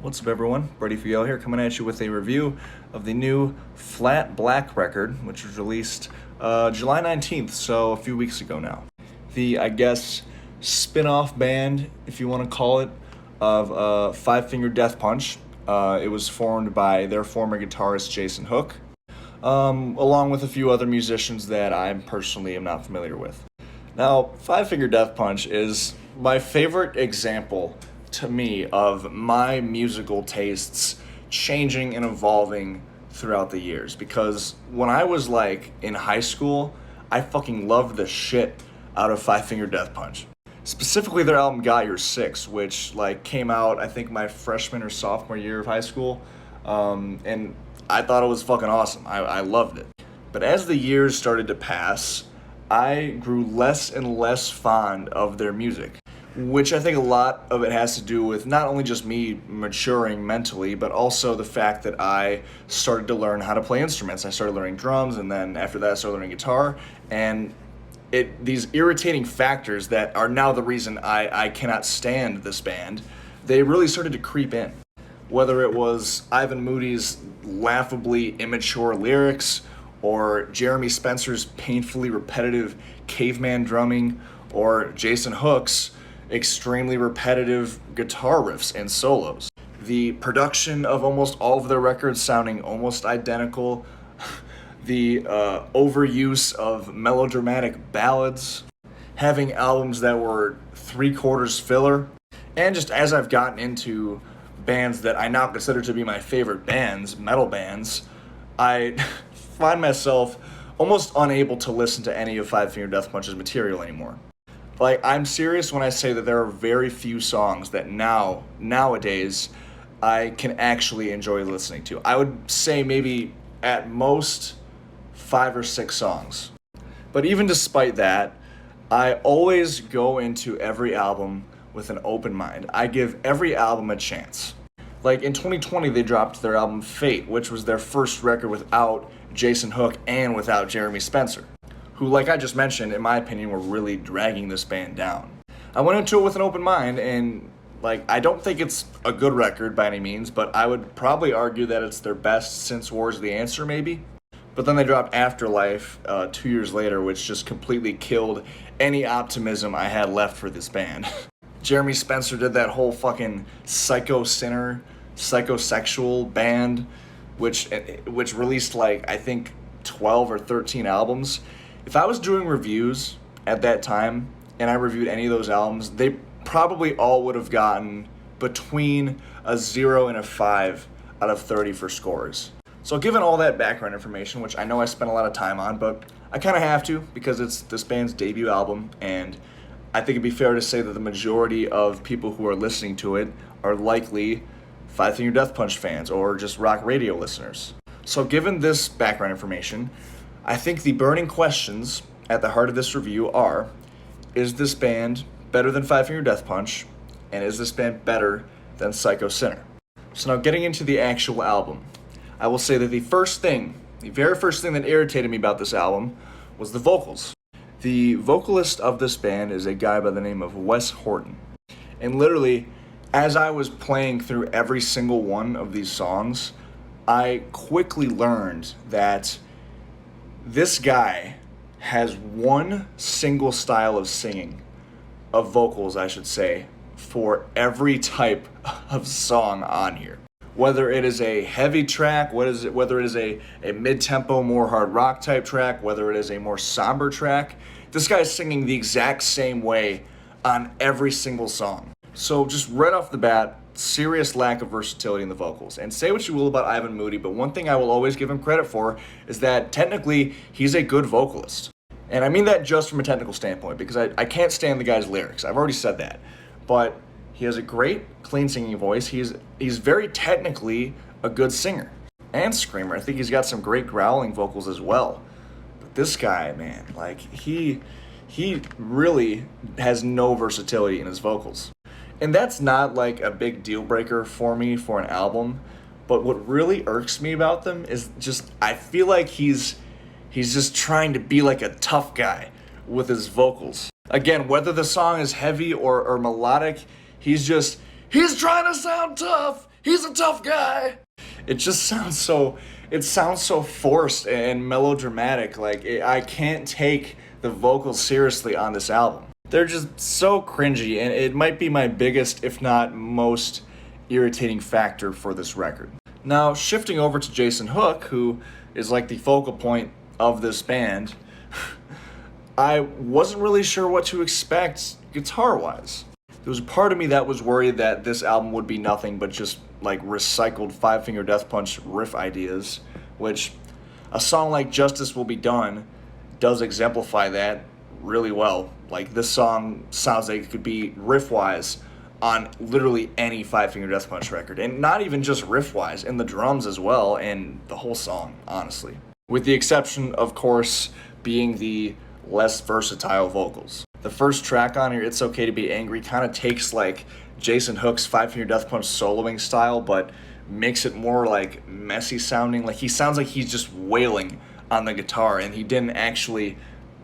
What's up, everyone? Brady Fiel here, coming at you with a review of the new Flat Black record, which was released July 19th, so a few weeks ago now. The, I guess, spin-off band, if you want to call it, of Five Finger Death Punch. It was formed by their former guitarist Jason Hook, along with a few other musicians that I personally am not familiar with. Now, Five Finger Death Punch is my favorite example to me of my musical tastes changing and evolving throughout the years, because when I was in high school, I fucking loved the shit out of Five Finger Death Punch. Specifically their album Got Your Six, which came out I think my freshman or sophomore year of high school, and I thought it was fucking awesome. I loved it. But as the years started to pass, I grew less and less fond of their music, which I think a lot of it has to do with not only just me maturing mentally, but also the fact that I started to learn how to play instruments. I started learning drums, and then after that I started learning guitar, and these irritating factors that are now the reason I cannot stand this band, they really started to creep in. Whether it was Ivan Moody's laughably immature lyrics, or Jeremy Spencer's painfully repetitive caveman drumming, or Jason Hook's extremely repetitive guitar riffs and solos. The production of almost all of their records sounding almost identical, the overuse of melodramatic ballads, having albums that were three-quarters filler, and just as I've gotten into bands that I now consider to be my favorite bands, metal bands, I find myself almost unable to listen to any of Five Finger Death Punch's material anymore. I'm serious when I say that there are very few songs that nowadays, I can actually enjoy listening to. I would say maybe at most 5 or 6 songs. But even despite that, I always go into every album with an open mind. I give every album a chance. In 2020, they dropped their album Fate, which was their first record without Jason Hook and without Jeremy Spencer, who, like I just mentioned, in my opinion, were really dragging this band down. I went into it with an open mind, and I don't think it's a good record by any means, but I would probably argue that it's their best since War's the Answer, maybe. But then they dropped Afterlife 2 years later, which just completely killed any optimism I had left for this band. Jeremy Spencer did that whole fucking psycho sinner, psychosexual band, which released I think 12 or 13 albums. If I was doing reviews at that time and I reviewed any of those albums, they probably all would have gotten between a 0 and a 5 out of 30 for scores. So given all that background information, which I know I spent a lot of time on, but I kind of have to because it's this band's debut album, and I think it'd be fair to say that the majority of people who are listening to it are likely Five Finger Death Punch fans or just rock radio listeners. So given this background information, I think the burning questions at the heart of this review are, is this band better than Five Finger Death Punch, and is this band better than Psycho Sinner? So now getting into the actual album, I will say that the very first thing that irritated me about this album was the vocals. The vocalist of this band is a guy by the name of Wes Horton. And literally, as I was playing through every single one of these songs, I quickly learned that this guy has one single style of singing, of vocals I should say, for every type of song on here. Whether it is a heavy track, whether it is a mid-tempo, more hard rock type track, whether it is a more somber track, this guy's singing the exact same way on every single song. So just right off the bat, serious lack of versatility in the vocals. And say what you will about Ivan Moody, but one thing I will always give him credit for is that technically he's a good vocalist. And I mean that just from a technical standpoint, because I can't stand the guy's lyrics. I've already said that. But he has a great, clean singing voice. He's very technically a good singer and screamer. I think he's got some great growling vocals as well. But this guy, man, he really has no versatility in his vocals. And that's not a big deal breaker for me for an album, but what really irks me about them is just, I feel like he's just trying to be a tough guy with his vocals. Again, whether the song is heavy or melodic, he's He's trying to sound tough. He's a tough guy. It just sounds so, it sounds so forced and melodramatic. Like, I can't take the vocals seriously on this album. They're just so cringy, and it might be my biggest, if not most, irritating factor for this record. Now, shifting over to Jason Hook, who is like the focal point of this band, I wasn't really sure what to expect guitar-wise. There was a part of me that was worried that this album would be nothing but just like recycled Five Finger Death Punch riff ideas, which a song like Justice Will Be Done does exemplify that really well. Like, this song sounds like it could be riff-wise on literally any Five Finger Death Punch record, and not even just riff-wise, in the drums as well, and the whole song, honestly. With the exception, of course, being the less versatile vocals. The first track on here, It's Okay to Be Angry, kind of takes like Jason Hook's Five Finger Death Punch soloing style, but makes it more like messy sounding. Like, he sounds like he's just wailing on the guitar, and he didn't actually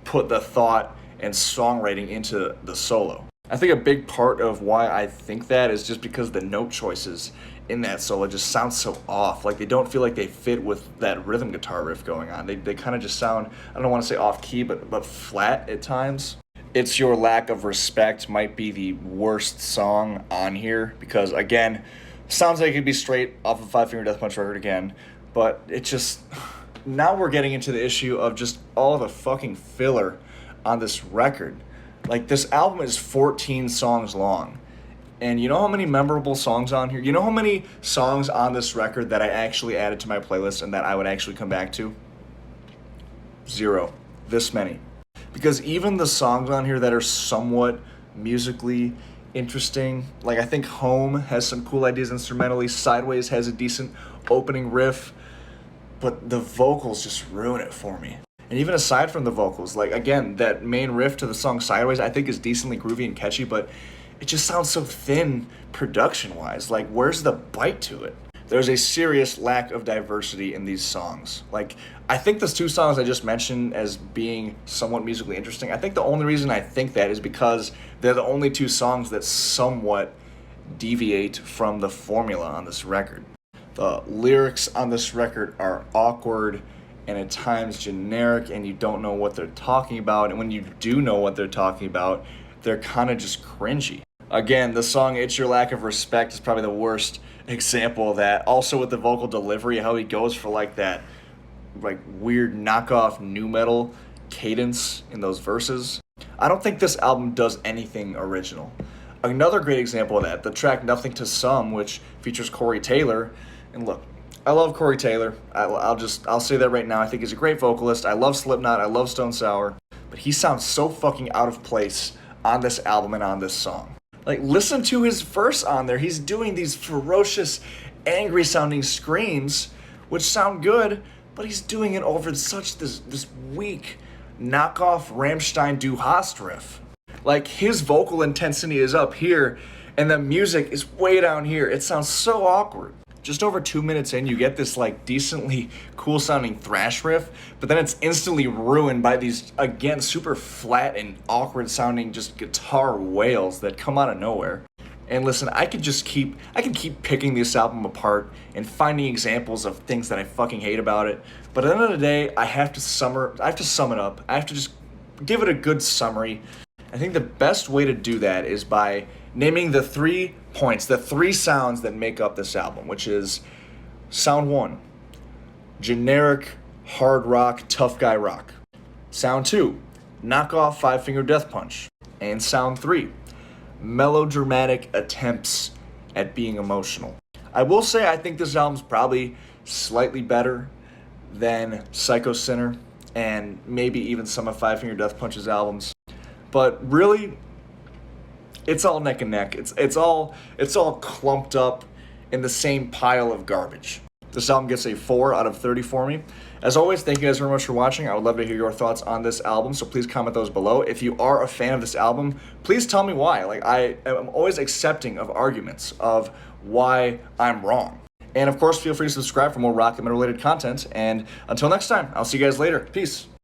put the thought and songwriting into the solo. I think a big part of why I think that is just because the note choices in that solo just sound so off. Like, they don't feel like they fit with that rhythm guitar riff going on. They kind of just sound, I don't want to say off key, but flat at times. It's Your Lack of Respect might be the worst song on here because, again, sounds like it could be straight off of Five Finger Death Punch record again, but it just, now we're getting into the issue of just all the fucking filler on this record. Like, this album is 14 songs long. And you know how many memorable songs on here? You know how many songs on this record that I actually added to my playlist and that I would actually come back to? 0. This many. Because even the songs on here that are somewhat musically interesting, like I think Home has some cool ideas instrumentally, Sideways has a decent opening riff, but the vocals just ruin it for me. And even aside from the vocals, like, again, that main riff to the song Sideways I think is decently groovy and catchy, but it just sounds so thin production-wise. Like, where's the bite to it? There's a serious lack of diversity in these songs. Like, I think those two songs I just mentioned as being somewhat musically interesting, I think the only reason I think that is because they're the only two songs that somewhat deviate from the formula on this record. The lyrics on this record are awkward and at times generic, and you don't know what they're talking about, and when you do know what they're talking about, they're kind of just cringy. Again, the song It's Your Lack of Respect is probably the worst example of that. Also with the vocal delivery, how he goes for like that like weird knockoff nu metal cadence in those verses. I don't think this album does anything original. Another great example of that, the track Nothing to Some, which features Corey Taylor. And look, I love Corey Taylor. I'll say that right now. I think he's a great vocalist. I love Slipknot. I love Stone Sour. But he sounds so fucking out of place on this album and on this song. Like, listen to his verse on there. He's doing these ferocious, angry sounding screams, which sound good, but he's doing it over such this weak knockoff Rammstein Du Hast riff. Like, his vocal intensity is up here, and the music is way down here. It sounds so awkward. Just over 2 minutes in, you get this like decently cool sounding thrash riff, but then it's instantly ruined by these, again, super flat and awkward sounding just guitar wails that come out of nowhere. And listen, I can keep picking this album apart and finding examples of things that I fucking hate about it. But at the end of the day, I have to sum it up. I have to just give it a good summary. I think the best way to do that is by naming the 3 points, the 3 sounds that make up this album, which is sound 1, generic hard rock, tough guy rock. Sound 2, knockoff Five Finger Death Punch. And sound 3, melodramatic attempts at being emotional. I will say I think this album's probably slightly better than Psycho Sinner and maybe even some of Five Finger Death Punch's albums. But really, it's all neck and neck. It's all clumped up in the same pile of garbage. This album gets a 4 out of 30 for me. As always, thank you guys very much for watching. I would love to hear your thoughts on this album, so please comment those below. If you are a fan of this album, please tell me why. Like, I am always accepting of arguments of why I'm wrong. And of course, feel free to subscribe for more rock and metal related content. And until next time, I'll see you guys later. Peace.